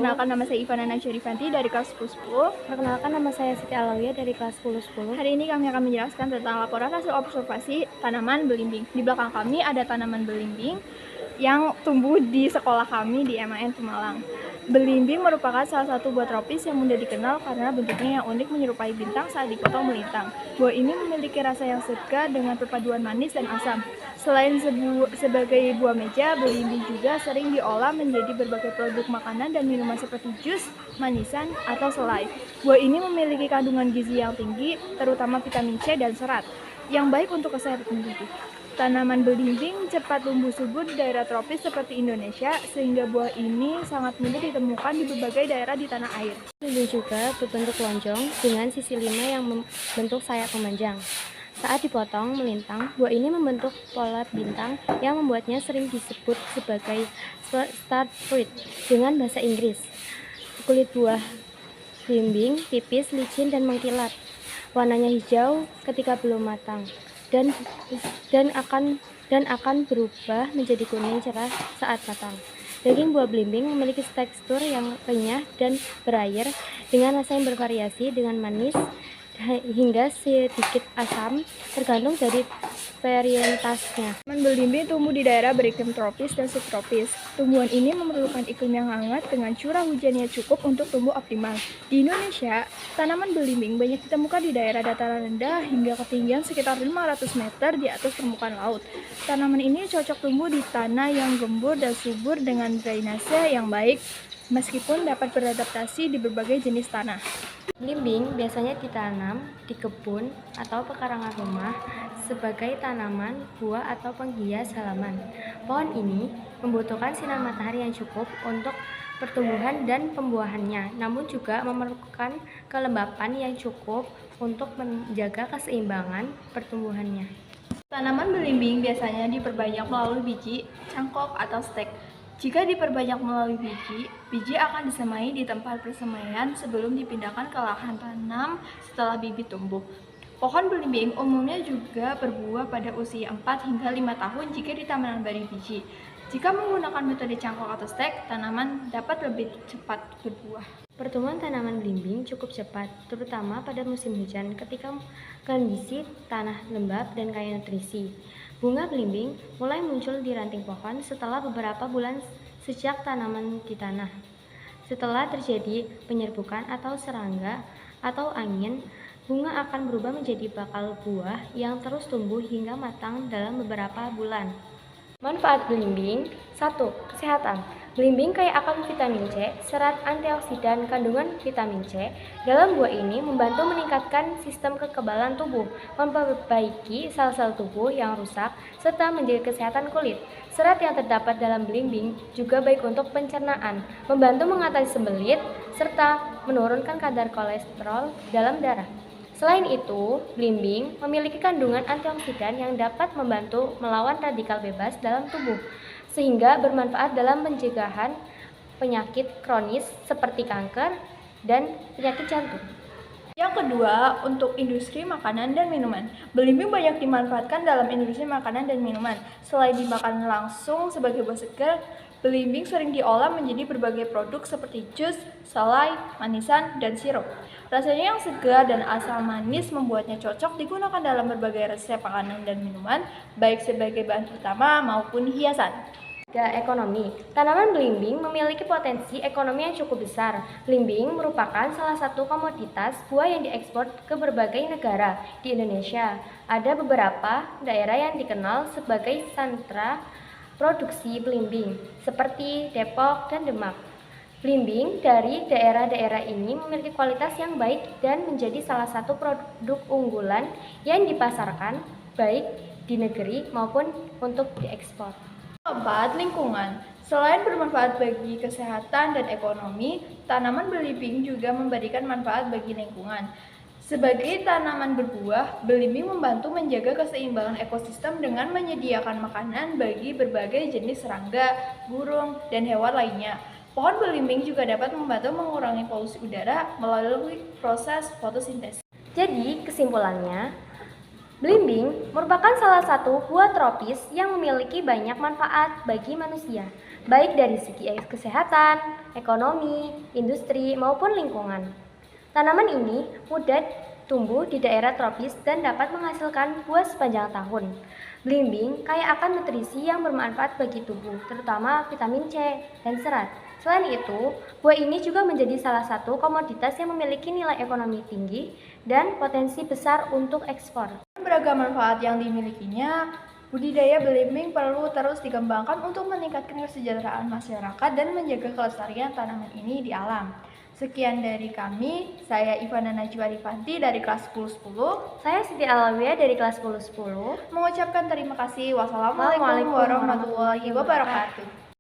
Perkenalkan, nama saya Ivana Najarifanti dari kelas 10. Perkenalkan, nama saya Siti Alawiyah dari kelas 10. Hari ini kami akan menjelaskan tentang laporan hasil observasi tanaman belimbing. Di belakang kami ada tanaman belimbing yang tumbuh di sekolah kami di MAN Pemalang. Belimbing merupakan salah satu buah tropis yang mudah dikenal karena bentuknya yang unik menyerupai bintang saat dipotong melintang. Buah ini memiliki rasa yang segar dengan perpaduan manis dan asam. Selain sebagai buah meja, belimbing juga sering diolah menjadi berbagai produk makanan dan minuman seperti jus, manisan, atau selai. Buah ini memiliki kandungan gizi yang tinggi, terutama vitamin C dan serat, yang baik untuk kesehatan tubuh. Tanaman belimbing cepat tumbuh subur di daerah tropis seperti Indonesia, sehingga buah ini sangat mudah ditemukan di berbagai daerah di tanah air. Belimbing juga berbentuk lonjong dengan sisi 5 yang membentuk sayap memanjang. Saat dipotong melintang, buah ini membentuk pola bintang yang membuatnya sering disebut sebagai star fruit dengan bahasa Inggris. Kulit buah belimbing tipis, licin, dan mengkilat. Warnanya hijau ketika belum matang dan akan berubah menjadi kuning cerah saat matang. Daging buah belimbing memiliki tekstur yang renyah dan berair dengan rasa yang bervariasi dengan manis hingga sedikit asam, tergantung dari varietasnya. Tanaman belimbing tumbuh di daerah beriklim tropis dan subtropis. Tumbuhan ini memerlukan iklim yang hangat dengan curah hujan yang cukup untuk tumbuh optimal. Di Indonesia, tanaman belimbing banyak ditemukan di daerah dataran rendah hingga ketinggian sekitar 500 meter di atas permukaan laut. Tanaman ini cocok tumbuh di tanah yang gembur dan subur dengan drainase yang baik, meskipun dapat beradaptasi di berbagai jenis tanah. Belimbing biasanya ditanam di kebun atau pekarangan rumah sebagai tanaman, buah, atau penghias halaman. Pohon ini membutuhkan sinar matahari yang cukup untuk pertumbuhan dan pembuahannya, namun juga memerlukan kelembapan yang cukup untuk menjaga keseimbangan pertumbuhannya. Tanaman belimbing biasanya diperbanyak melalui biji, cangkok, atau stek. Jika diperbanyak melalui biji akan disemai di tempat persemaian sebelum dipindahkan ke lahan tanam setelah bibit tumbuh. Pohon belimbing umumnya juga berbuah pada usia 4 hingga 5 tahun jika ditanam dari biji. Jika menggunakan metode cangkok atau stek, tanaman dapat lebih cepat berbuah. Pertumbuhan tanaman belimbing cukup cepat, terutama pada musim hujan ketika kondisi tanah lembab dan kaya nutrisi. Bunga belimbing mulai muncul di ranting pohon setelah beberapa bulan sejak tanaman di tanah. Setelah terjadi penyerbukan atau serangga atau angin, bunga akan berubah menjadi bakal buah yang terus tumbuh hingga matang dalam beberapa bulan. Manfaat belimbing: 1. Kesehatan. Belimbing kaya akan vitamin C, serat, antioksidan, kandungan vitamin C dalam buah ini membantu meningkatkan sistem kekebalan tubuh, memperbaiki sel-sel tubuh yang rusak, serta menjaga kesehatan kulit. Serat yang terdapat dalam belimbing juga baik untuk pencernaan, membantu mengatasi sembelit, serta menurunkan kadar kolesterol dalam darah. Selain itu, belimbing memiliki kandungan antioksidan yang dapat membantu melawan radikal bebas dalam tubuh, sehingga bermanfaat dalam pencegahan penyakit kronis seperti kanker dan penyakit jantung. Yang kedua, untuk industri makanan dan minuman. Belimbing banyak dimanfaatkan dalam industri makanan dan minuman. Selain dimakan langsung sebagai buah segar, belimbing sering diolah menjadi berbagai produk seperti jus, selai, manisan, dan sirup. Rasanya yang segar dan asam manis membuatnya cocok digunakan dalam berbagai resep makanan dan minuman, baik sebagai bahan utama maupun hiasan. Ekonomi. Tanaman belimbing memiliki potensi ekonomi yang cukup besar. Belimbing merupakan salah satu komoditas buah yang diekspor ke berbagai negara. Di Indonesia, ada beberapa daerah yang dikenal sebagai sentra produksi belimbing, seperti Depok dan Demak. Belimbing dari daerah-daerah ini memiliki kualitas yang baik dan menjadi salah satu produk unggulan yang dipasarkan baik di negeri maupun untuk diekspor. Keempat, lingkungan. Selain bermanfaat bagi kesehatan dan ekonomi, tanaman belimbing juga memberikan manfaat bagi lingkungan. Sebagai tanaman berbuah, belimbing membantu menjaga keseimbangan ekosistem dengan menyediakan makanan bagi berbagai jenis serangga, burung, dan hewan lainnya. Pohon belimbing juga dapat membantu mengurangi polusi udara melalui proses fotosintesis. Jadi, kesimpulannya, Belimbing merupakan salah satu buah tropis yang memiliki banyak manfaat bagi manusia, baik dari segi kesehatan, ekonomi, industri, maupun lingkungan. Tanaman ini mudah tumbuh di daerah tropis dan dapat menghasilkan buah sepanjang tahun. Belimbing kaya akan nutrisi yang bermanfaat bagi tubuh, terutama vitamin C dan serat. Selain itu, buah ini juga menjadi salah satu komoditas yang memiliki nilai ekonomi tinggi dan potensi besar untuk ekspor. Beragam manfaat yang dimilikinya, budidaya belimbing perlu terus dikembangkan untuk meningkatkan kesejahteraan masyarakat dan menjaga kelestarian tanaman ini di alam. Sekian dari kami, saya Ivana Najwa Rifanti dari kelas 1010, Saya Siti Alawiyah dari kelas 1010. mengucapkan terima kasih. Wassalamualaikum warahmatullahi wabarakatuh.